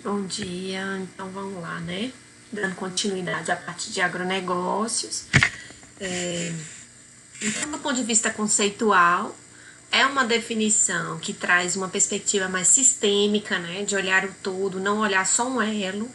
Bom dia, então vamos lá, né? Dando continuidade à parte de agronegócios. Então, do ponto de vista conceitual, é uma definição que traz uma perspectiva mais sistêmica, né? De olhar o todo, não olhar só um elo.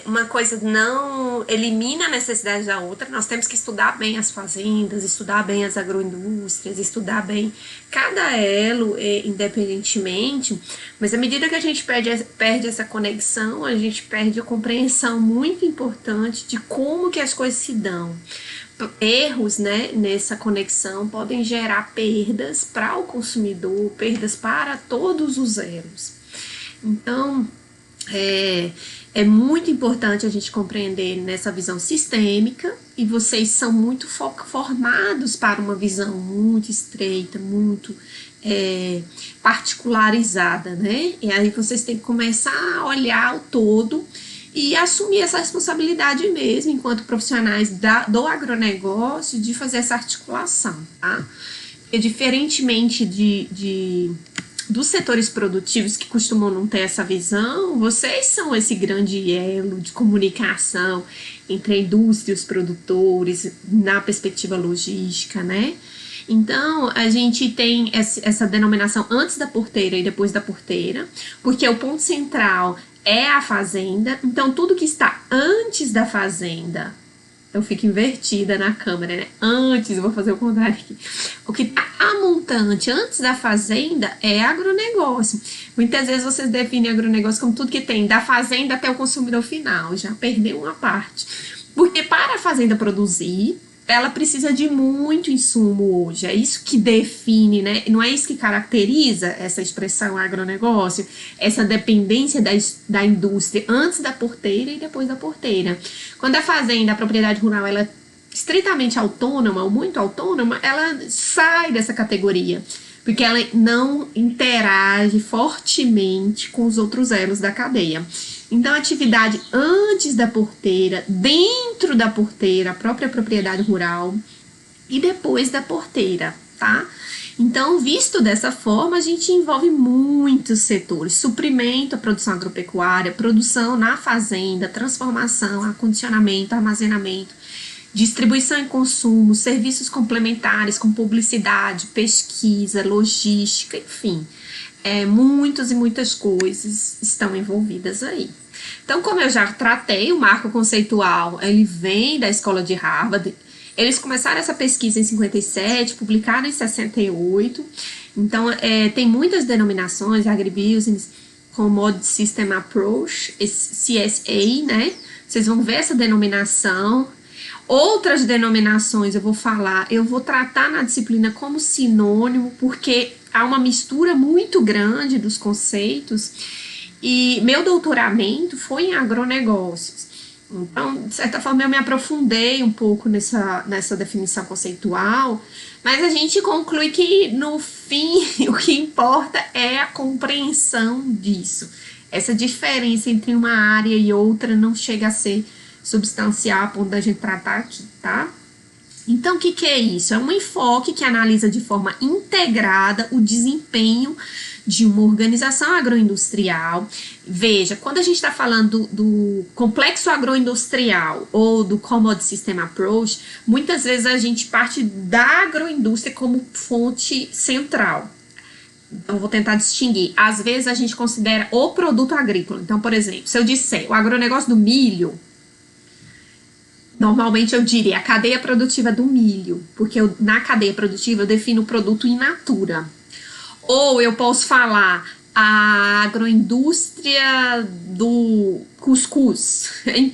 Uma coisa não elimina a necessidade da outra. Nós temos que estudar bem as fazendas, estudar bem as agroindústrias, estudar bem cada elo independentemente, mas à medida que a gente perde essa conexão, a gente perde a compreensão muito importante de como que as coisas se dão. Erros, né, nessa conexão podem gerar perdas para o consumidor, perdas para todos os elos. Então, é muito importante a gente compreender nessa visão sistêmica, e vocês são muito formados para uma visão muito estreita, muito particularizada, né? E aí vocês têm que começar a olhar o todo e assumir essa responsabilidade mesmo, enquanto profissionais do agronegócio, de fazer essa articulação, tá? E diferentemente dos setores produtivos que costumam não ter essa visão, vocês são esse grande elo de comunicação entre a indústria e os produtores na perspectiva logística, né? Então, a gente tem essa denominação antes da porteira e depois da porteira, porque o ponto central é a fazenda. Então, tudo que está antes da fazenda, eu fico invertida na câmera, né? Antes, eu vou fazer o contrário aqui. O que está a montante antes da fazenda é agronegócio. Muitas vezes vocês definem agronegócio como tudo que tem da fazenda até o consumidor final. Já perdeu uma parte. Porque para a fazenda produzir, ela precisa de muito insumo hoje. É isso que define, né? Não é isso que caracteriza essa expressão agronegócio, essa dependência da indústria antes da porteira e depois da porteira. Quando a fazenda, a propriedade rural, ela é estritamente autônoma ou muito autônoma, ela sai dessa categoria, porque ela não interage fortemente com os outros elos da cadeia. Então, a atividade antes da porteira, dentro da porteira, a própria propriedade rural, e depois da porteira, tá? Então, visto dessa forma, a gente envolve muitos setores: suprimento, a produção agropecuária, produção na fazenda, transformação, acondicionamento, armazenamento, distribuição e consumo, serviços complementares com publicidade, pesquisa, logística, enfim. Muitas e muitas coisas estão envolvidas aí. Então, como eu já tratei, o marco conceitual, ele vem da escola de Harvard. Eles começaram essa pesquisa em 57, publicaram em 68. Então, tem muitas denominações, Agribusiness, Commodity System Approach, CSA, né? Vocês vão ver essa denominação. Outras denominações eu vou tratar na disciplina como sinônimo, porque há uma mistura muito grande dos conceitos, e meu doutoramento foi em agronegócios. Então, de certa forma, eu me aprofundei um pouco nessa definição conceitual, mas a gente conclui que, no fim, o que importa é a compreensão disso. Essa diferença entre uma área e outra não chega a ser substancial a ponto da gente tratar aqui, tá? Então, o que é isso? É um enfoque que analisa de forma integrada o desempenho de uma organização agroindustrial. Veja, quando a gente está falando do complexo agroindustrial ou do Commodity System Approach, muitas vezes a gente parte da agroindústria como fonte central. Então, vou tentar distinguir. Às vezes, a gente considera o produto agrícola. Então, por exemplo, se eu disser o agronegócio do milho, normalmente eu diria a cadeia produtiva do milho, porque na cadeia produtiva eu defino o produto in natura. Ou eu posso falar a agroindústria do cuscuz.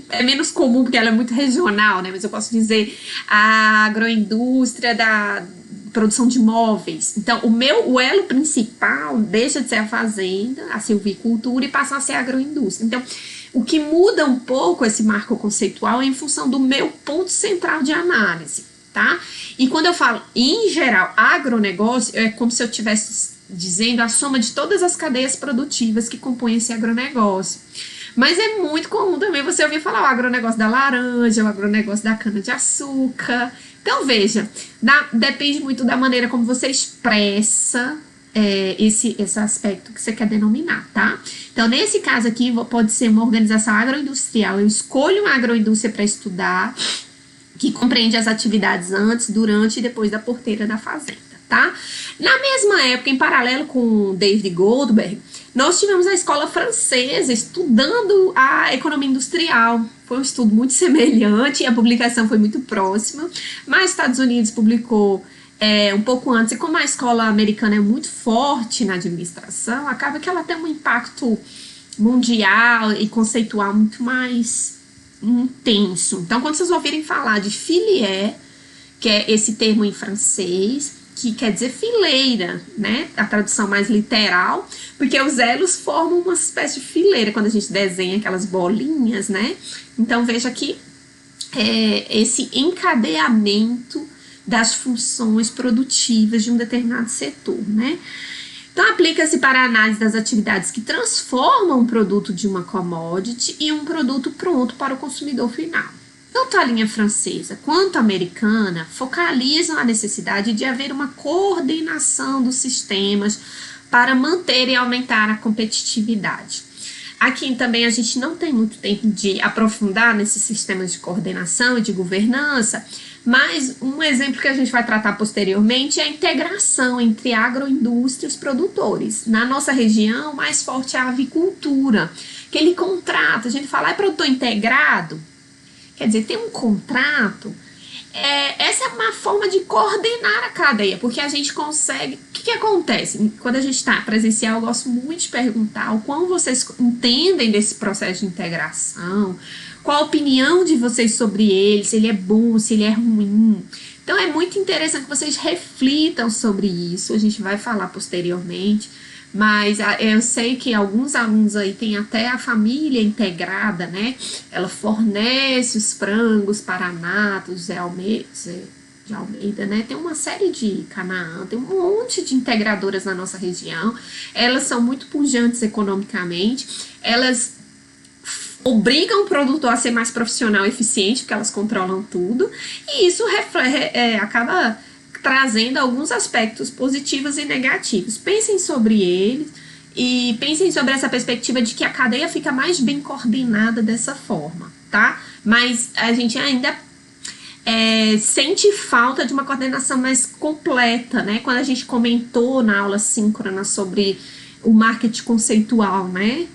É menos comum porque ela é muito regional, né? Mas eu posso dizer a agroindústria da produção de móveis. Então, o elo principal deixa de ser a fazenda, a silvicultura, e passa a ser a agroindústria. Então, o que muda um pouco esse marco conceitual é em função do meu ponto central de análise, tá? E quando eu falo, em geral, agronegócio, é como se eu estivesse dizendo a soma de todas as cadeias produtivas que compõem esse agronegócio. Mas é muito comum também você ouvir falar o agronegócio da laranja, o agronegócio da cana-de-açúcar. Então, veja, depende muito da maneira como você expressa esse aspecto que você quer denominar, tá? Então, nesse caso aqui, pode ser uma organização agroindustrial. Eu escolho uma agroindústria para estudar, que compreende as atividades antes, durante e depois da porteira da fazenda, tá? Na mesma época, em paralelo com David Goldberg, nós tivemos a escola francesa estudando a economia industrial. Foi um estudo muito semelhante e a publicação foi muito próxima, mas os Estados Unidos publicou um pouco antes, e como a escola americana é muito forte na administração, acaba que ela tem um impacto mundial e conceitual muito mais intenso. Então, quando vocês ouvirem falar de filière, que é esse termo em francês, que quer dizer fileira, né? A tradução mais literal, porque os elos formam uma espécie de fileira quando a gente desenha aquelas bolinhas, né? Então, veja que esse encadeamento das funções produtivas de um determinado setor, né? Então, aplica-se para a análise das atividades que transformam um produto de uma commodity em um produto pronto para o consumidor final. Tanto a linha francesa quanto a americana focalizam a necessidade de haver uma coordenação dos sistemas para manter e aumentar a competitividade. Aqui também a gente não tem muito tempo de aprofundar nesses sistemas de coordenação e de governança, mas um exemplo que a gente vai tratar posteriormente é a integração entre a agroindústria e os produtores. Na nossa região, o mais forte é a avicultura, que ele contrata, a gente fala, é produtor integrado, quer dizer, tem um contrato. Essa é uma forma de coordenar a cadeia, porque a gente consegue... O que acontece? Quando a gente está presencial, eu gosto muito de perguntar o quão vocês entendem desse processo de integração, qual a opinião de vocês sobre ele, se ele é bom, se ele é ruim. Então, é muito interessante que vocês reflitam sobre isso, a gente vai falar posteriormente, mas eu sei que alguns alunos aí têm até a família integrada, né? Ela fornece os frangos para a Nato, de Almeida, né? Tem uma série de Canaã, tem um monte de integradoras na nossa região. Elas são muito pujantes economicamente, elas obrigam o produtor a ser mais profissional e eficiente, porque elas controlam tudo, e isso acaba trazendo alguns aspectos positivos e negativos. Pensem sobre eles e pensem sobre essa perspectiva de que a cadeia fica mais bem coordenada dessa forma, tá? Mas a gente ainda sente falta de uma coordenação mais completa, né? Quando a gente comentou na aula síncrona sobre o marketing conceitual, né?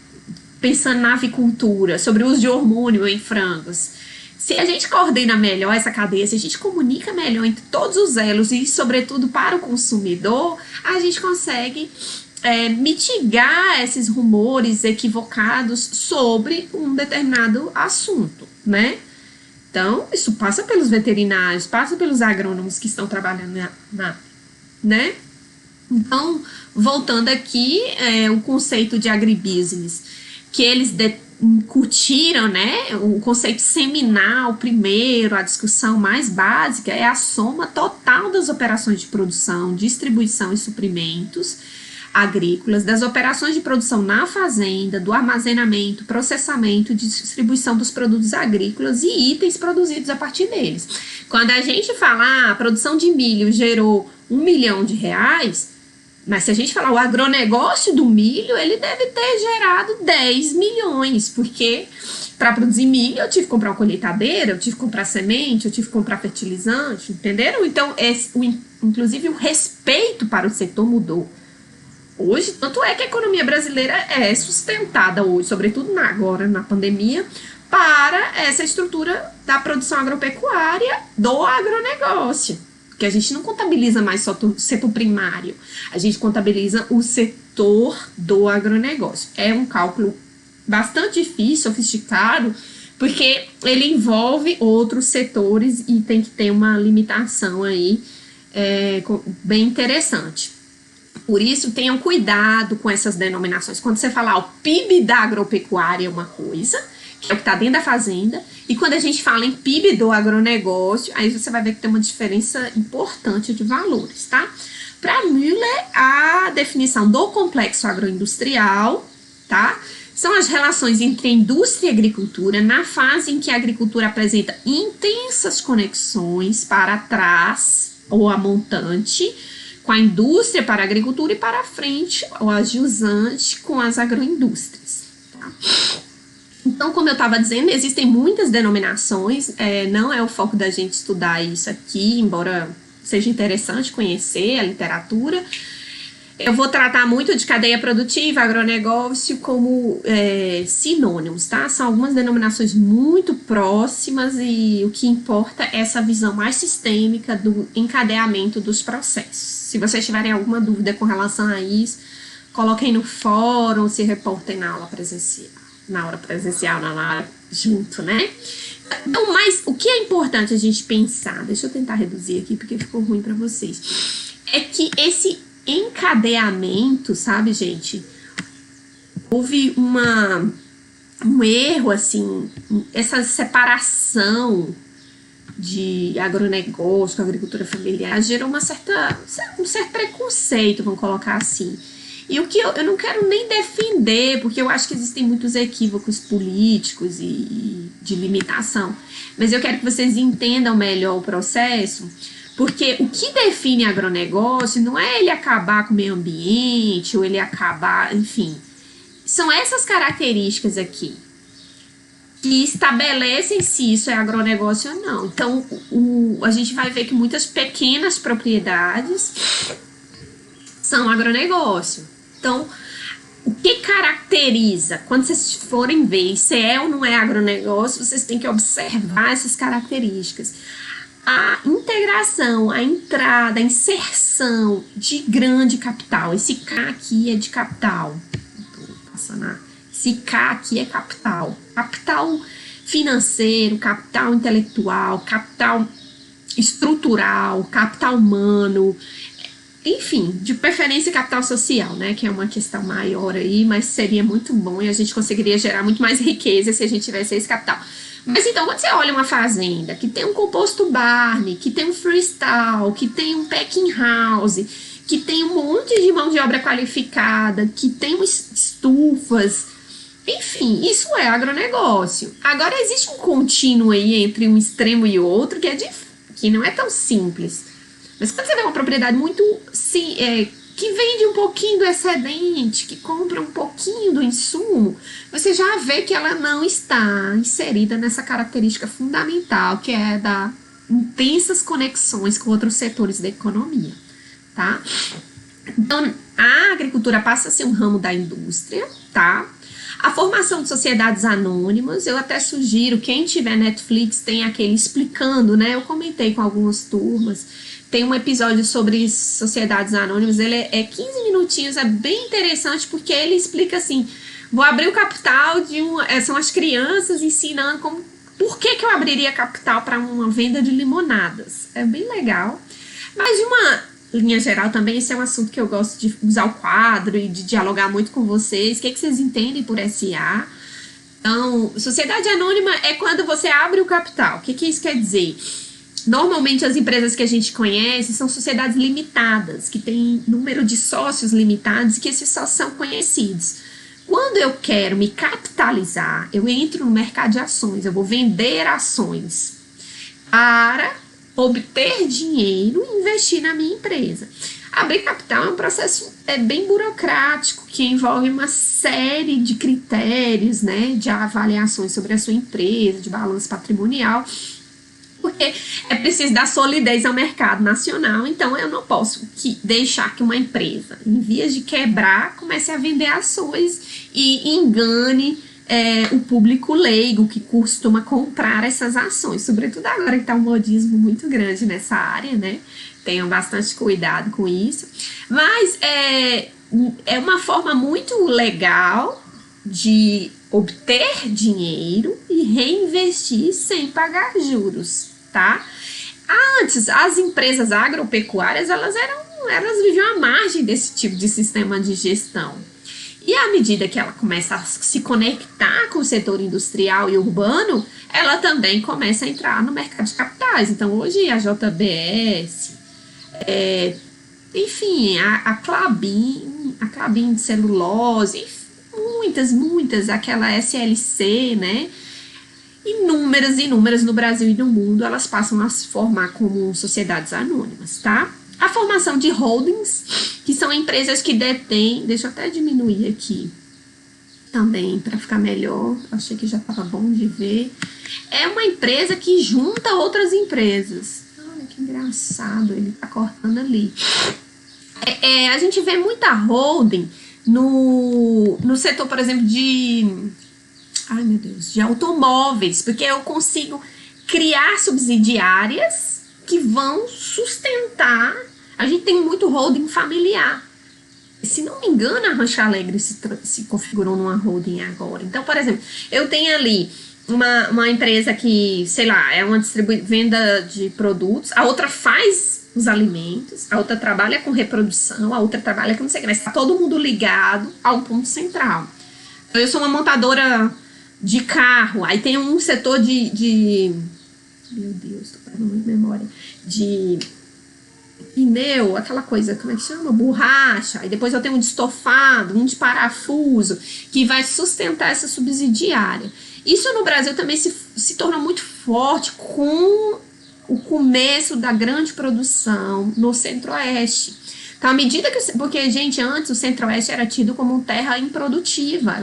Pensando na avicultura, sobre o uso de hormônio em frangos. Se a gente coordena melhor essa cadeia, se a gente comunica melhor entre todos os elos e, sobretudo, para o consumidor, a gente consegue mitigar esses rumores equivocados sobre um determinado assunto, né? Então, isso passa pelos veterinários, passa pelos agrônomos que estão trabalhando né? Então, voltando aqui, o conceito de agribusiness, que eles incutiram, né, o conceito seminal primeiro, a discussão mais básica é a soma total das operações de produção, distribuição e suprimentos agrícolas, das operações de produção na fazenda, do armazenamento, processamento e distribuição dos produtos agrícolas e itens produzidos a partir deles. Quando a gente fala, a produção de milho gerou R$1 milhão, mas se a gente falar o agronegócio do milho, ele deve ter gerado 10 milhões, porque para produzir milho eu tive que comprar uma colheitadeira, eu tive que comprar semente, eu tive que comprar fertilizante, entenderam? Então, inclusive o respeito para o setor mudou. Hoje, tanto é que a economia brasileira é sustentada hoje, sobretudo agora na pandemia, para essa estrutura da produção agropecuária do agronegócio. Porque a gente não contabiliza mais só o setor primário, a gente contabiliza o setor do agronegócio. É um cálculo bastante difícil, sofisticado, porque ele envolve outros setores e tem que ter uma limitação aí bem interessante. Por isso, tenham cuidado com essas denominações. Quando você falar o PIB da agropecuária é uma coisa, que é o que está dentro da fazenda, e quando a gente fala em PIB do agronegócio, aí você vai ver que tem uma diferença importante de valores, tá? Para Müller, a definição do complexo agroindustrial, tá? São as relações entre indústria e agricultura na fase em que a agricultura apresenta intensas conexões para trás ou a montante com a indústria para a agricultura e para frente, o adjusante com as agroindústrias. Tá? Então, como eu estava dizendo, existem muitas denominações, não é o foco da gente estudar isso aqui, embora seja interessante conhecer a literatura. Eu vou tratar muito de cadeia produtiva, agronegócio como sinônimos, tá? São algumas denominações muito próximas e o que importa é essa visão mais sistêmica do encadeamento dos processos. Se vocês tiverem alguma dúvida com relação a isso, coloquem no fórum, se reportem na aula presencial, na aula junto, né? Então, mas o que é importante a gente pensar, deixa eu tentar reduzir aqui porque ficou ruim para vocês, é que esse encadeamento, sabe, gente? Houve um erro, assim, essa separação de agronegócio, agricultura familiar, gerou um certo preconceito, vamos colocar assim. E o que eu não quero nem defender, porque eu acho que existem muitos equívocos políticos e de limitação, mas eu quero que vocês entendam melhor o processo. Porque o que define agronegócio não é ele acabar com o meio ambiente, ou ele acabar, enfim. São essas características aqui que estabelecem se isso é agronegócio ou não. Então, a gente vai ver que muitas pequenas propriedades são agronegócio. Então, o que caracteriza? Quando vocês forem ver se é ou não é agronegócio, vocês têm que observar essas características. A integração, a entrada, a inserção de grande capital. Esse K aqui é de capital. Esse K aqui é capital. Capital financeiro, capital intelectual, capital estrutural, capital humano. Enfim, de preferência capital social, né? Que é uma questão maior aí, mas seria muito bom e a gente conseguiria gerar muito mais riqueza se a gente tivesse esse capital. Mas então, quando você olha uma fazenda que tem um composto Barney, que tem um freestyle, que tem um packing house, que tem um monte de mão de obra qualificada, que tem estufas, enfim, isso é agronegócio. Agora, existe um contínuo aí entre um extremo e outro que não é tão simples. Mas quando você vê uma propriedade muito que vende um pouquinho do excedente, que compra um pouquinho do insumo, você já vê que ela não está inserida nessa característica fundamental, que é da intensas conexões com outros setores da economia, tá? Então, a agricultura passa a ser um ramo da indústria, tá? A formação de sociedades anônimas, eu até sugiro, quem tiver Netflix tem aquele explicando, né? Eu comentei com algumas turmas, tem um episódio sobre sociedades anônimas, ele é 15 minutinhos, é bem interessante porque ele explica assim, vou abrir o capital são as crianças ensinando por que eu abriria capital para uma venda de limonadas. É bem legal. Mas de uma linha geral também, esse é um assunto que eu gosto de usar o quadro e de dialogar muito com vocês. O que vocês entendem por SA? Então, sociedade anônima é quando você abre o capital. O que isso quer dizer? Normalmente as empresas que a gente conhece são sociedades limitadas, que têm número de sócios limitados e que esses sócios são conhecidos. Quando eu quero me capitalizar, eu entro no mercado de ações, eu vou vender ações para obter dinheiro e investir na minha empresa. Abrir capital é um processo bem burocrático, que envolve uma série de critérios, né, de avaliações sobre a sua empresa, de balanço patrimonial, porque é preciso dar solidez ao mercado nacional, então eu não posso deixar que uma empresa, em vias de quebrar, comece a vender ações e engane o público leigo que costuma comprar essas ações, sobretudo agora que está um modismo muito grande nessa área, né? Tenham bastante cuidado com isso, mas é uma forma muito legal de obter dinheiro e reinvestir sem pagar juros, tá? Antes, as empresas agropecuárias, elas viviam à margem desse tipo de sistema de gestão. E à medida que ela começa a se conectar com o setor industrial e urbano, ela também começa a entrar no mercado de capitais. Então, hoje, a JBS, enfim, a Klabin de celulose, enfim, muitas, aquela SLC, né? Inúmeras no Brasil e no mundo, elas passam a se formar como sociedades anônimas, tá? A formação de holdings, que são empresas que detêm, deixa eu até diminuir aqui também para ficar melhor, achei que já estava bom de ver. É uma empresa que junta outras empresas. Olha que engraçado, ele tá cortando ali. A gente vê muita holding no setor, por exemplo, de automóveis, porque eu consigo criar subsidiárias que vão sustentar. A gente tem muito holding familiar. Se não me engano, a Rancho Alegre se configurou numa holding agora. Então, por exemplo, eu tenho ali uma empresa que, sei lá, é uma venda de produtos, a outra faz os alimentos, a outra trabalha com reprodução, a outra trabalha com não sei o que, mas está todo mundo ligado a um ponto central. Eu sou uma montadora de carro, aí tem um setor meu Deus, tô perdendo muito memória, de pneu, aquela coisa, como é que chama? Borracha. Aí depois eu tenho um de estofado, um de parafuso, que vai sustentar essa subsidiária. Isso no Brasil também se tornou muito forte com o começo da grande produção no Centro-Oeste. Então, à medida que... Porque, gente, antes o Centro-Oeste era tido como terra improdutiva,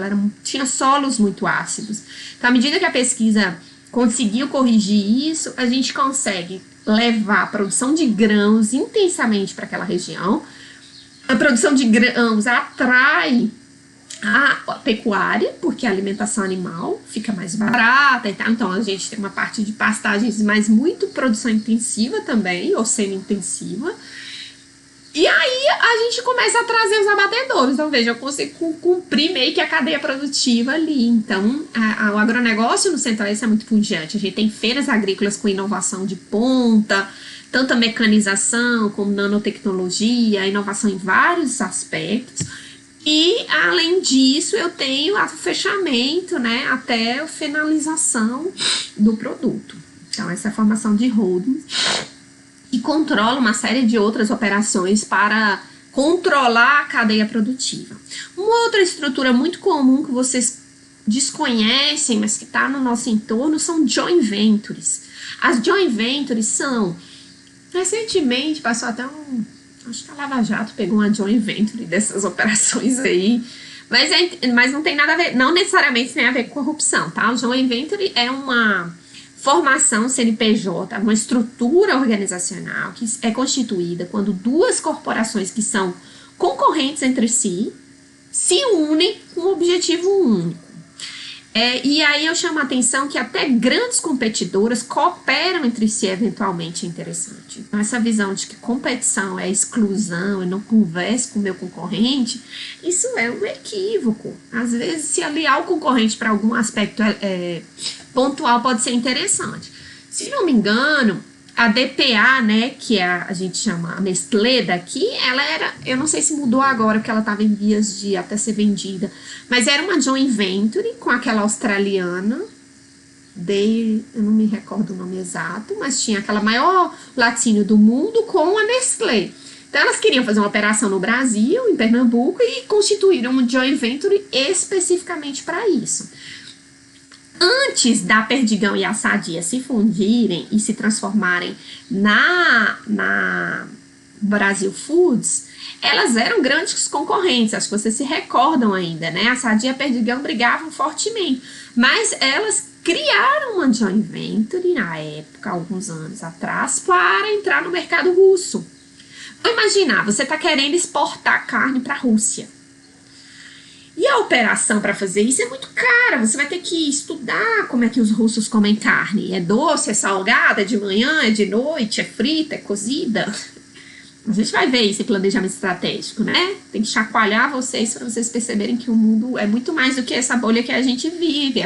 tinha solos muito ácidos. Então, à medida que a pesquisa conseguiu corrigir isso, a gente consegue levar a produção de grãos intensamente para aquela região. A produção de grãos atrai a pecuária, porque a alimentação animal fica mais barata e tal. Então a gente tem uma parte de pastagens, mas muito produção intensiva também, ou semi-intensiva. E aí a gente começa a trazer os abatedouros. Então, veja, eu consigo cumprir meio que a cadeia produtiva ali. Então, o agronegócio no Centro-Oeste é muito pujante. A gente tem feiras agrícolas com inovação de ponta, tanto a mecanização como nanotecnologia, inovação em vários aspectos. E, além disso, eu tenho o fechamento, né, até a finalização do produto. Então, essa é a formação de holdings. E controla uma série de outras operações para controlar a cadeia produtiva. Uma outra estrutura muito comum que vocês desconhecem, mas que está no nosso entorno, são joint ventures. As joint ventures são... Recentemente passou até acho que a Lava Jato pegou uma joint venture dessas operações aí, mas não tem nada a ver, não necessariamente tem a ver com corrupção, tá? O joint venture é uma formação CNPJ, uma estrutura organizacional que é constituída quando duas corporações que são concorrentes entre si se unem com um objetivo único. E aí eu chamo a atenção que até grandes competidoras cooperam entre si, eventualmente é interessante. Então, essa visão de que competição é exclusão, eu não converso com o meu concorrente, isso é um equívoco. Às vezes, se aliar ao concorrente para algum aspecto pontual pode ser interessante. Se não me engano, a DPA, né, que a gente chama a Nestlé daqui, ela era, eu não sei se mudou agora, porque ela estava em vias de até ser vendida, mas era uma joint venture com aquela australiana, eu não me recordo o nome exato, mas tinha aquela maior laticínio do mundo com a Nestlé. Então, elas queriam fazer uma operação no Brasil, em Pernambuco, e constituíram um joint venture especificamente para isso. Antes da Perdigão e a Sadia se fundirem e se transformarem na Brasil Foods, elas eram grandes concorrentes, acho que vocês se recordam ainda, né? A Sadia e a Perdigão brigavam fortemente, mas elas criaram uma joint venture na época, alguns anos atrás, para entrar no mercado russo. Vou imaginar, você está querendo exportar carne para a Rússia. E a operação para fazer isso é muito cara. Você vai ter que estudar como é que os russos comem carne. É doce, é salgada, é de manhã, é de noite, é frita, é cozida. A gente vai ver esse planejamento estratégico, né? Tem que chacoalhar vocês para vocês perceberem que o mundo é muito mais do que essa bolha que a gente vive.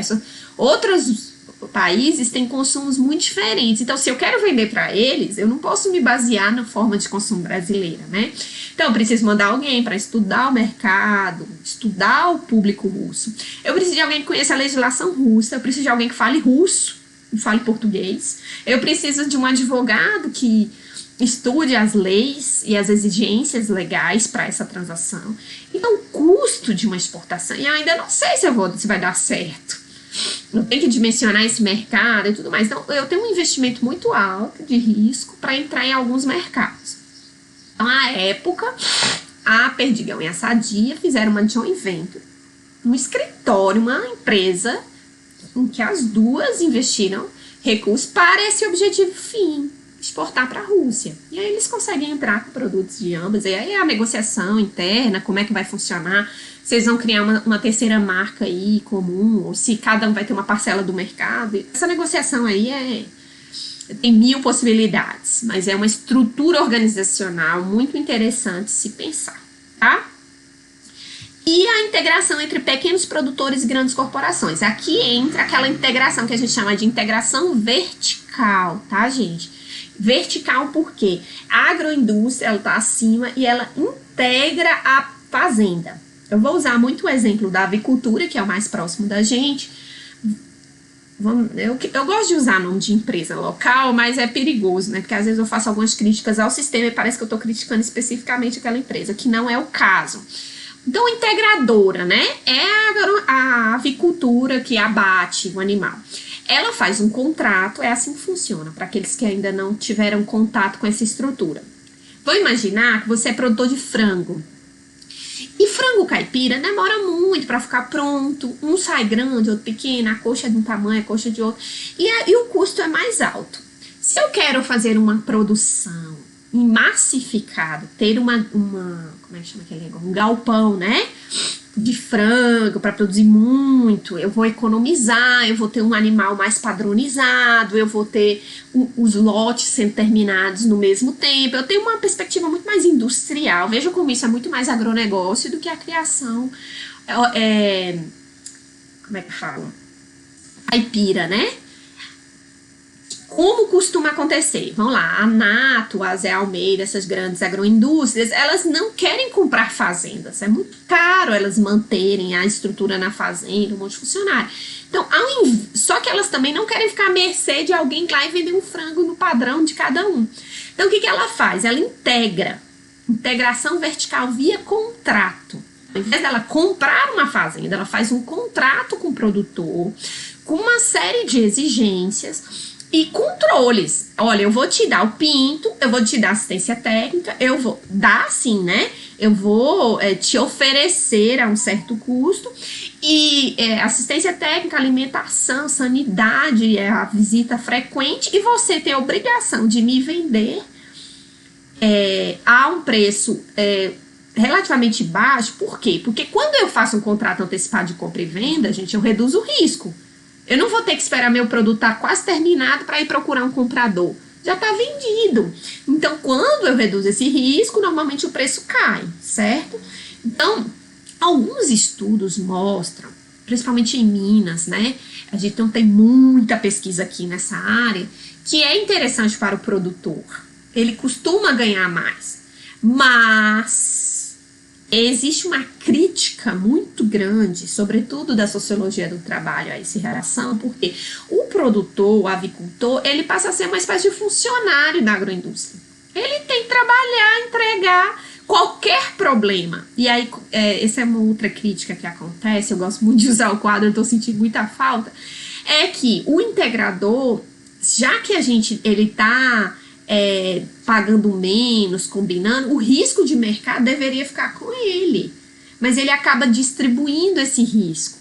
Outros países têm consumos muito diferentes. Então, se eu quero vender para eles, eu não posso me basear na forma de consumo brasileira, né? Então, eu preciso mandar alguém para estudar o mercado, estudar o público russo. Eu preciso de alguém que conheça a legislação russa, eu preciso de alguém que fale russo e fale português. Eu preciso de um advogado que estude as leis e as exigências legais para essa transação. Então, o custo de uma exportação, e eu ainda não sei se vai dar certo. Eu tenho que dimensionar esse mercado e tudo mais. Então, eu tenho um investimento muito alto de risco para entrar em alguns mercados. Então, à época, a Perdigão e a Sadia fizeram uma joint venture, um escritório, uma empresa em que as duas investiram recursos para esse objetivo fim, exportar para a Rússia. E aí eles conseguem entrar com produtos de ambas, e aí a negociação interna, como é que vai funcionar, se eles vão criar uma terceira marca aí comum, ou se cada um vai ter uma parcela do mercado. Essa negociação aí tem 1000 possibilidades, mas é uma estrutura organizacional muito interessante se pensar, tá? E a integração entre pequenos produtores e grandes corporações. Aqui entra aquela integração que a gente chama de integração vertical, tá, gente? Vertical porque a agroindústria, ela tá acima e ela integra a fazenda. Eu vou usar muito o exemplo da avicultura, que é o mais próximo da gente. Eu gosto de usar nome de empresa local, mas é perigoso, né? Porque às vezes eu faço algumas críticas ao sistema e parece que eu estou criticando especificamente aquela empresa, que não é o caso. Então, integradora, né? É a avicultura que abate o animal. Ela faz um contrato, é assim que funciona, para aqueles que ainda não tiveram contato com essa estrutura. Vou imaginar que você é produtor de frango. E frango caipira demora muito para ficar pronto. Um sai grande, outro pequeno, a coxa é de um tamanho, a coxa de outro. E o custo é mais alto. Se eu quero fazer uma produção massificada, ter como é que chama aquele negócio? Um galpão, né? De frango para produzir muito, eu vou economizar, eu vou ter um animal mais padronizado, eu vou ter os lotes sendo terminados no mesmo tempo, eu tenho uma perspectiva muito mais industrial. Veja como isso é muito mais agronegócio do que a criação, como é que fala? Caipira, né? Como costuma acontecer? Vamos lá, a Nato, a Zé Almeida, essas grandes agroindústrias, elas não querem comprar fazendas. É muito caro elas manterem a estrutura na fazenda, um monte de funcionário. Então, só que elas também não querem ficar à mercê de alguém lá e vender um frango no padrão de cada um. Então, o que ela faz? Ela integração vertical via contrato. Ao invés dela comprar uma fazenda, ela faz um contrato com o produtor, com uma série de exigências e controles. Olha, eu vou te dar o pinto, eu vou te dar assistência técnica, eu vou dar sim, né? Eu vou te oferecer a um certo custo e assistência técnica, alimentação, sanidade, a visita frequente, e você tem a obrigação de me vender a um preço relativamente baixo. Por quê? Porque quando eu faço um contrato antecipado de compra e venda, gente, eu reduzo o risco. Eu não vou ter que esperar meu produto estar quase terminado para ir procurar um comprador. Já está vendido. Então, quando eu reduzo esse risco, normalmente o preço cai, certo? Então, alguns estudos mostram, principalmente em Minas, né? A gente não tem muita pesquisa aqui nessa área, que é interessante para o produtor. Ele costuma ganhar mais. Mas existe uma crítica muito grande, sobretudo da sociologia do trabalho, a essa relação, porque o produtor, o avicultor, ele passa a ser uma espécie de funcionário da agroindústria. Ele tem que trabalhar, entregar qualquer problema. E aí, essa é uma outra crítica que acontece, eu gosto muito de usar o quadro, eu estou sentindo muita falta, é que o integrador, já que ele está pagando menos, combinando, o risco de mercado deveria ficar com ele, mas ele acaba distribuindo esse risco.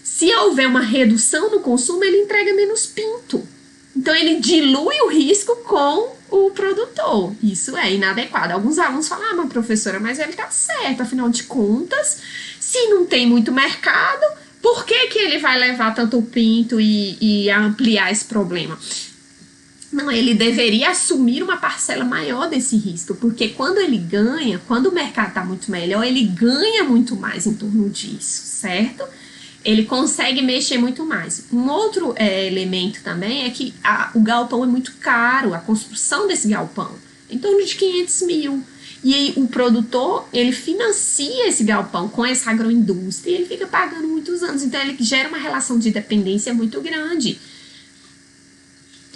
Se houver uma redução no consumo, ele entrega menos pinto, então ele dilui o risco com o produtor. Isso é inadequado. Alguns alunos falam, mas professora, mas ele tá certo, afinal de contas, se não tem muito mercado, por que ele vai levar tanto pinto e ampliar esse problema? Não, ele deveria assumir uma parcela maior desse risco, porque quando ele ganha, quando o mercado está muito melhor, ele ganha muito mais em torno disso, certo? Ele consegue mexer muito mais. Um outro elemento também é que o galpão é muito caro, a construção desse galpão, em torno de 500 mil. E aí o produtor, ele financia esse galpão com essa agroindústria e ele fica pagando muitos anos, então ele gera uma relação de dependência muito grande.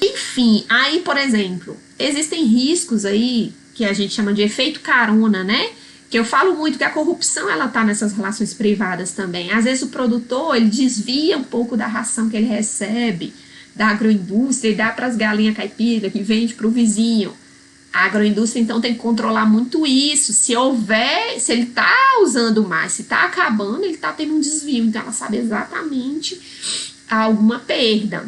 Enfim, aí, por exemplo, existem riscos aí que a gente chama de efeito carona, né? Que eu falo muito que a corrupção, ela tá nessas relações privadas também. Às vezes o produtor, ele desvia um pouco da ração que ele recebe da agroindústria e dá para as galinhas caipiras que vende para o vizinho. A agroindústria, então, tem que controlar muito isso. Se ele está usando mais, se está acabando, ele está tendo um desvio. Então, ela sabe exatamente alguma perda.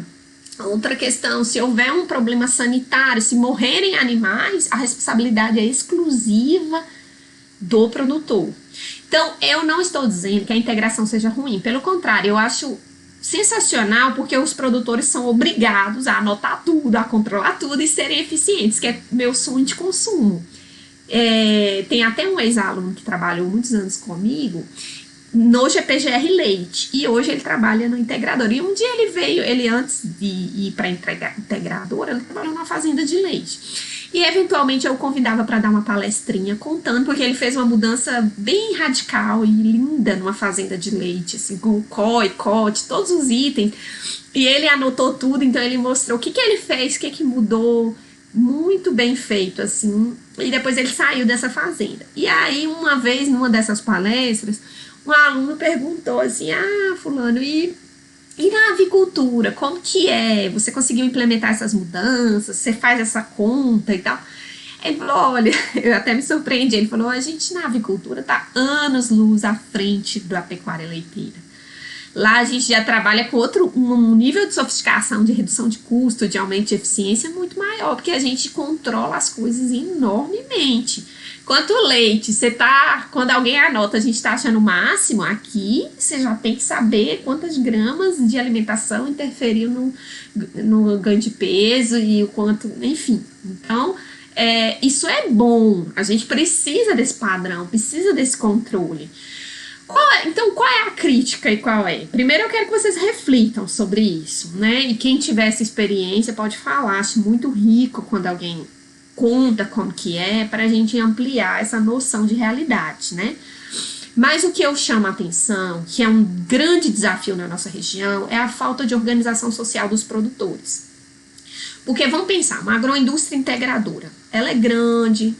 Outra questão, se houver um problema sanitário, se morrerem animais, a responsabilidade é exclusiva do produtor. Então, eu não estou dizendo que a integração seja ruim. Pelo contrário, eu acho sensacional, porque os produtores são obrigados a anotar tudo, a controlar tudo e serem eficientes, que é meu sonho de consumo. Tem até um ex-aluno que trabalhou muitos anos comigo no GPGR Leite, e hoje ele trabalha no integrador. E um dia ele antes de ir para a integradora, ele trabalhou numa fazenda de leite. E eventualmente eu o convidava para dar uma palestrinha contando, porque ele fez uma mudança bem radical e linda numa fazenda de leite, assim, com COI, COT, todos os itens. E ele anotou tudo, então ele mostrou o que ele fez, o que mudou, muito bem feito, assim. E depois ele saiu dessa fazenda. E aí, uma vez, numa dessas palestras, um aluno perguntou assim, fulano, e na avicultura, como que é? Você conseguiu implementar essas mudanças? Você faz essa conta e tal? Ele falou, olha, eu até me surpreendi. Ele falou, a gente na avicultura tá anos-luz à frente da pecuária leiteira. Lá a gente já trabalha com um nível de sofisticação, de redução de custo, de aumento de eficiência muito maior, porque a gente controla as coisas enormemente. Quanto o leite, quando alguém anota, a gente está achando o máximo, aqui você já tem que saber quantas gramas de alimentação interferiu no ganho de peso e o quanto, enfim. Então, isso é bom, a gente precisa desse padrão, precisa desse controle. Então, qual é a crítica e qual é? Primeiro, eu quero que vocês reflitam sobre isso, né? E quem tiver essa experiência pode falar, acho muito rico quando alguém conta como que é, para a gente ampliar essa noção de realidade, né? Mas o que eu chamo a atenção, que é um grande desafio na nossa região, é a falta de organização social dos produtores. Porque vamos pensar, uma agroindústria integradora, ela é grande,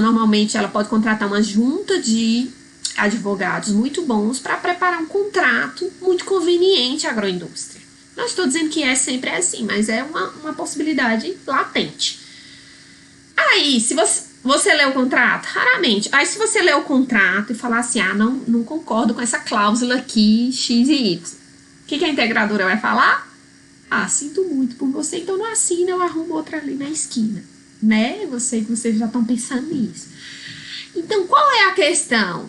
normalmente ela pode contratar uma junta de advogados muito bons para preparar um contrato muito conveniente à agroindústria. Não estou dizendo que é sempre assim, mas é uma possibilidade latente. Aí, se você lê o contrato, raramente. Aí, se você lê o contrato e falar assim, não concordo com essa cláusula aqui, X e Y. O que a integradora vai falar? Sinto muito por você, então não assina, eu arrumo outra ali na esquina. Né? Vocês já estão pensando nisso. Então, qual é a questão?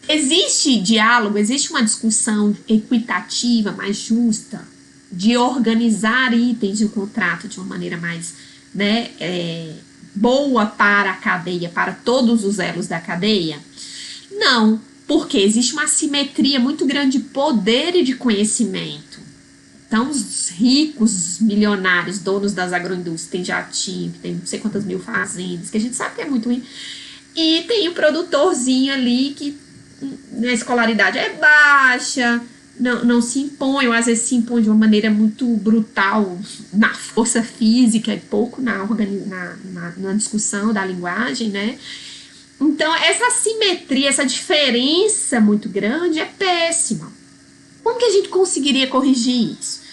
Existe diálogo, existe uma discussão equitativa, mais justa, de organizar itens de um contrato de uma maneira mais, né, boa para a cadeia, para todos os elos da cadeia? Não, porque existe uma assimetria muito grande de poder e de conhecimento. Então, os ricos, milionários, donos das agroindústrias, tem jatinho, que tem não sei quantas mil fazendas, que a gente sabe que é muito ruim, e tem o produtorzinho ali que a escolaridade é baixa, não se impõe, ou às vezes se impõe de uma maneira muito brutal na força física e pouco na discussão da linguagem, né? Então, essa assimetria, essa diferença muito grande é péssima. Como que a gente conseguiria corrigir isso?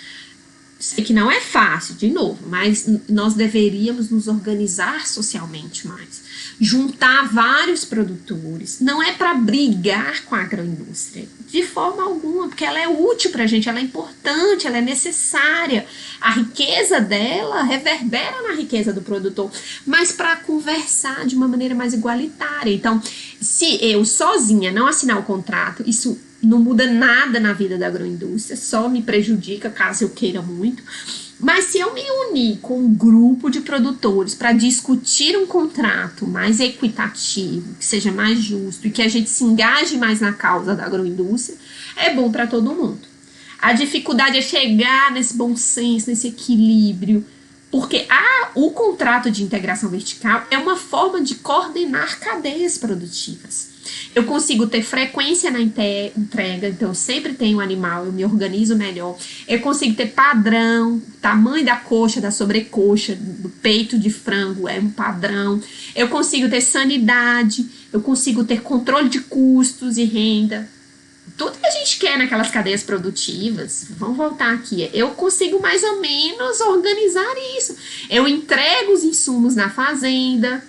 Sei que não é fácil, de novo, mas nós deveríamos nos organizar socialmente mais. Juntar vários produtores, não é para brigar com a agroindústria, de forma alguma, porque ela é útil para a gente, ela é importante, ela é necessária. A riqueza dela reverbera na riqueza do produtor, mas para conversar de uma maneira mais igualitária. Então, se eu sozinha não assinar o contrato, isso não muda nada na vida da agroindústria, só me prejudica caso eu queira muito. Mas se eu me unir com um grupo de produtores para discutir um contrato mais equitativo, que seja mais justo e que a gente se engaje mais na causa da agroindústria, é bom para todo mundo. A dificuldade é chegar nesse bom senso, nesse equilíbrio, porque o contrato de integração vertical é uma forma de coordenar cadeias produtivas. Eu consigo ter frequência na entrega, então eu sempre tenho um animal, eu me organizo melhor. Eu consigo ter padrão, tamanho da coxa, da sobrecoxa, do peito de frango é um padrão. Eu consigo ter sanidade, eu consigo ter controle de custos e renda. tudo que a gente quer naquelas cadeias produtivas, vamos voltar aqui, eu consigo mais ou menos organizar isso. Eu entrego os insumos na fazenda,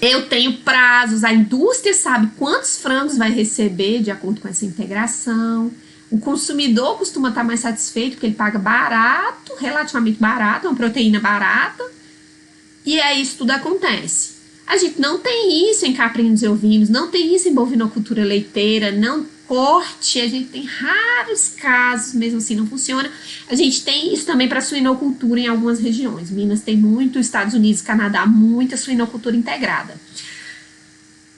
eu tenho prazos, a indústria sabe quantos frangos vai receber de acordo com essa integração. O consumidor costuma estar mais satisfeito porque ele paga barato, relativamente barato, uma proteína barata, e aí isso tudo acontece. A gente não tem isso em caprinos e ovinos, não tem isso em bovinocultura leiteira, não corte, a gente tem raros casos, mesmo assim não funciona. A gente tem isso também para suinocultura em algumas regiões. Minas tem muito, Estados Unidos, Canadá, muita suinocultura integrada.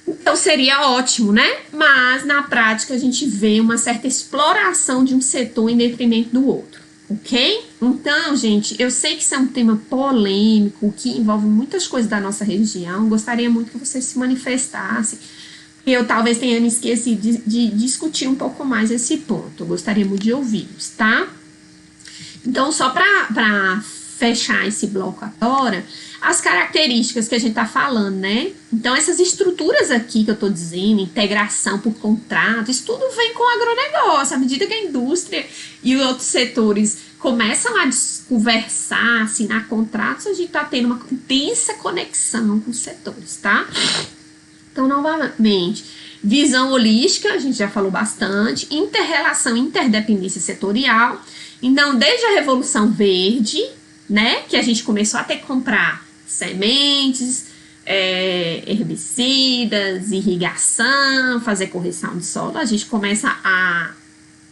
Então seria ótimo, né? Mas na prática a gente vê uma certa exploração de um setor em detrimento do outro. Ok? Então, gente, eu sei que isso é um tema polêmico, que envolve muitas coisas da nossa região. Gostaria muito que vocês se manifestassem. Eu talvez tenha me esquecido de discutir um pouco mais esse ponto. Eu gostaria muito de ouvi-los, tá? Então, só para fechar esse bloco agora, as características que a gente tá falando, né? Então, essas estruturas aqui que eu tô dizendo, integração por contrato, isso tudo vem com o agronegócio. À medida que a indústria e outros setores começam a conversar, assinar contratos, a gente tá tendo uma intensa conexão com os setores, tá? Então, novamente, visão holística, a gente já falou bastante, interrelação, interdependência setorial. Então, desde a Revolução Verde, né, que a gente começou a ter que comprar sementes, herbicidas, irrigação, fazer correção de solo, a gente começa a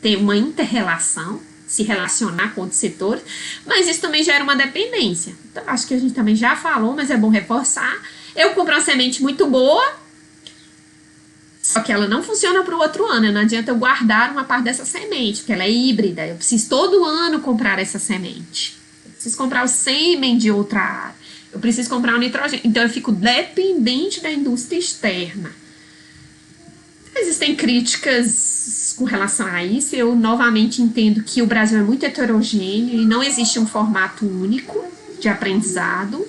ter uma interrelação, se relacionar com outros setores, mas isso também gera uma dependência. Então, acho que a gente também já falou, mas é bom reforçar. Eu compro uma semente muito boa, só que ela não funciona para o outro ano. Não adianta eu guardar uma parte dessa semente, porque ela é híbrida. Eu preciso todo ano comprar essa semente. Eu preciso comprar o sêmen de outra área. Eu preciso comprar o nitrogênio. Então, eu fico dependente da indústria externa. Existem críticas com relação a isso. Eu, novamente, entendo que o Brasil é muito heterogêneo e não existe um formato único de aprendizado.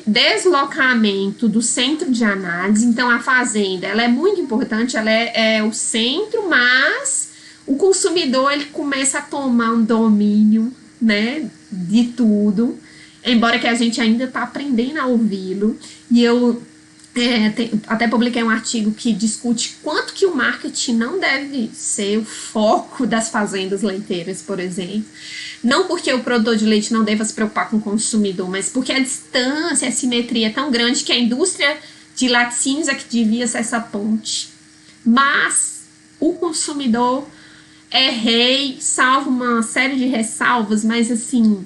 Deslocamento do centro de análise. Então, a fazenda, ela é muito importante, ela é o centro, mas o consumidor, ele começa a tomar um domínio, né, de tudo, embora que a gente ainda está aprendendo a ouvi-lo. E eu até publiquei um artigo que discute quanto que o marketing não deve ser o foco das fazendas leiteiras, por exemplo. Não porque o produtor de leite não deva se preocupar com o consumidor, mas porque a distância, a simetria é tão grande que a indústria de laticínios é que devia ser essa ponte. Mas o consumidor é rei, salvo uma série de ressalvas, mas assim,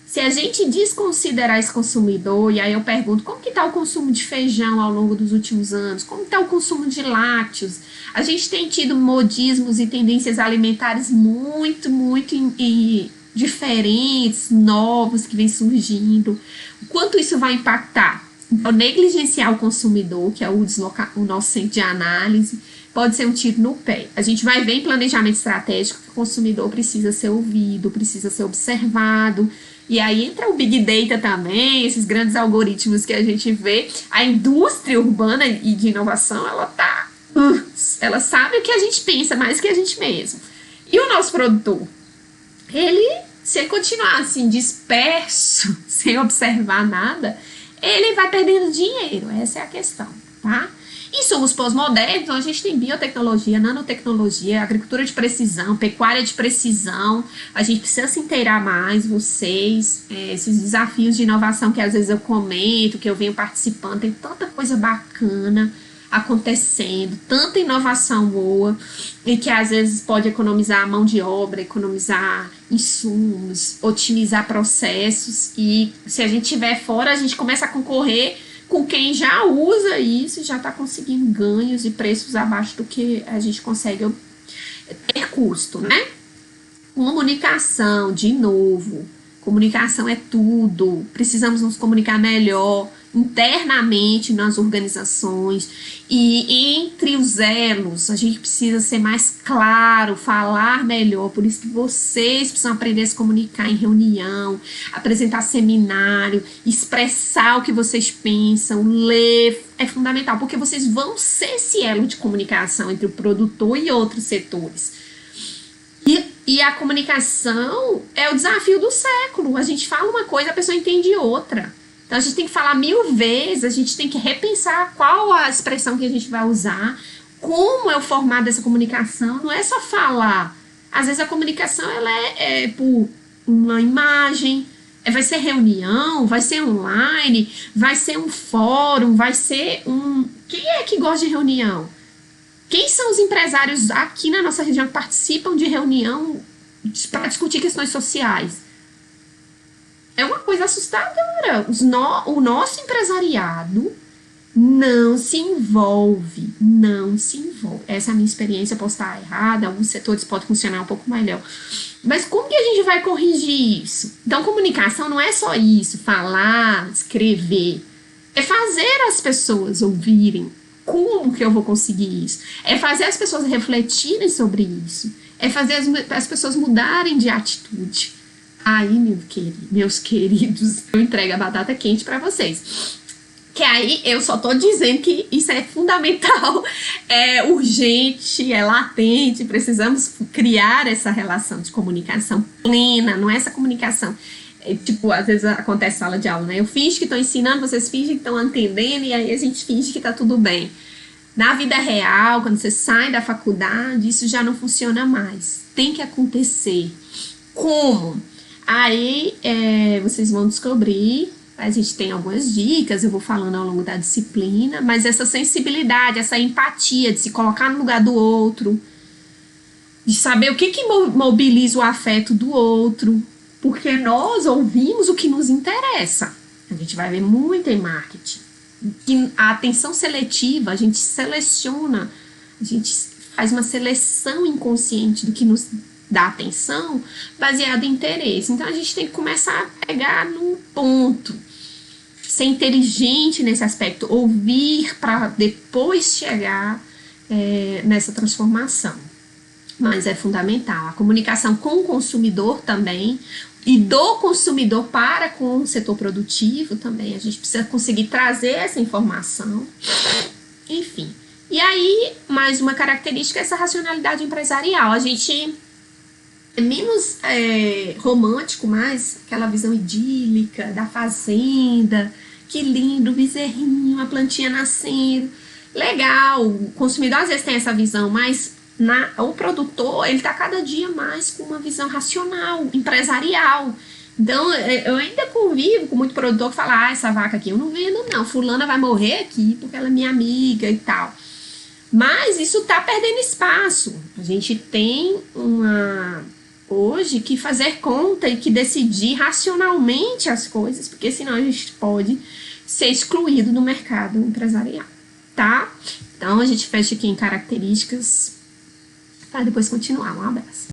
se a gente desconsiderar esse consumidor, e aí eu pergunto, como que está o consumo de feijão ao longo dos últimos anos? Como está o consumo de lácteos? A gente tem tido modismos e tendências alimentares muito diferentes, novos, que vem surgindo. O quanto isso vai impactar? Então, negligenciar o consumidor, que é o nosso centro de análise, pode ser um tiro no pé. A gente vai ver em planejamento estratégico que o consumidor precisa ser ouvido, precisa ser observado. E aí entra o Big Data também, esses grandes algoritmos que a gente vê. A indústria urbana e de inovação, ela sabe o que a gente pensa mais que a gente mesmo. E o nosso produtor? Se ele continuar assim, disperso, sem observar nada, ele vai perdendo dinheiro. Essa é a questão, tá? Insumos pós-modernos, então a gente tem biotecnologia, nanotecnologia, agricultura de precisão, pecuária de precisão. A gente precisa se inteirar mais, vocês, esses desafios de inovação que às vezes eu comento, que eu venho participando, tem tanta coisa bacana acontecendo, tanta inovação boa, e que às vezes pode economizar a mão de obra, economizar insumos, otimizar processos, e se a gente estiver fora, a gente começa a concorrer com quem já usa isso e já está conseguindo ganhos e preços abaixo do que a gente consegue ter custo, né? Comunicação, de novo, comunicação é tudo, precisamos nos comunicar melhor. internamente nas organizações e entre os elos. A gente precisa ser mais claro, falar melhor. Por isso que vocês precisam aprender a se comunicar em reunião, apresentar seminário, expressar o que vocês pensam, ler. É fundamental, porque vocês vão ser esse elo de comunicação entre o produtor e outros setores. E a comunicação é o desafio do século. A gente fala uma coisa, a pessoa entende outra. Então a gente tem que falar 1000 vezes, a gente tem que repensar qual a expressão que a gente vai usar, como é o formato dessa comunicação. Não é só falar. Às vezes a comunicação ela é por uma imagem, vai ser reunião, vai ser online, vai ser um fórum, vai ser um... Quem é que gosta de reunião? Quem são os empresários aqui na nossa região que participam de reunião para discutir questões sociais? É uma coisa assustadora. O nosso empresariado não se envolve. Essa é a minha experiência, posso estar errada, alguns setores podem funcionar um pouco melhor. Mas como que a gente vai corrigir isso? Então, comunicação não é só isso, falar, escrever. É fazer as pessoas ouvirem. Como que eu vou conseguir isso? É fazer as pessoas refletirem sobre isso. É fazer as pessoas mudarem de atitude. Aí, meus queridos, eu entrego a batata quente para vocês. Que aí eu só tô dizendo que isso é fundamental, é urgente, é latente. Precisamos criar essa relação de comunicação plena, não é essa comunicação... Tipo, às vezes acontece sala de aula, né? Eu finjo que estou ensinando, vocês fingem que estão entendendo e aí a gente finge que tá tudo bem. Na vida real, quando você sai da faculdade, isso já não funciona mais. Tem que acontecer. Como? Aí vocês vão descobrir, a gente tem algumas dicas, eu vou falando ao longo da disciplina, mas essa sensibilidade, essa empatia de se colocar no lugar do outro, de saber o que mobiliza o afeto do outro, porque nós ouvimos o que nos interessa. A gente vai ver muito em marketing. A atenção seletiva, a gente seleciona, a gente faz uma seleção inconsciente do que nos dá atenção baseado em interesse. Então a gente tem que começar a pegar num ponto, ser inteligente nesse aspecto, ouvir para depois chegar nessa transformação. Mas é fundamental. A comunicação com o consumidor também, e do consumidor para com o setor produtivo também. A gente precisa conseguir trazer essa informação. Enfim. E aí, mais uma característica é essa racionalidade empresarial. A gente é menos romântico, mais aquela visão idílica da fazenda. Que lindo, o bezerrinho, a plantinha nascendo. Legal, o consumidor às vezes tem essa visão, mas... o produtor, ele está cada dia mais com uma visão racional, empresarial. Então, eu ainda convivo com muito produtor que fala, essa vaca aqui eu não vendo não, fulana vai morrer aqui porque ela é minha amiga e tal. Mas isso está perdendo espaço. A gente tem hoje que fazer conta e que decidir racionalmente as coisas, porque senão a gente pode ser excluído do mercado empresarial, tá? Então, a gente fecha aqui em características para depois continuar. Um abraço.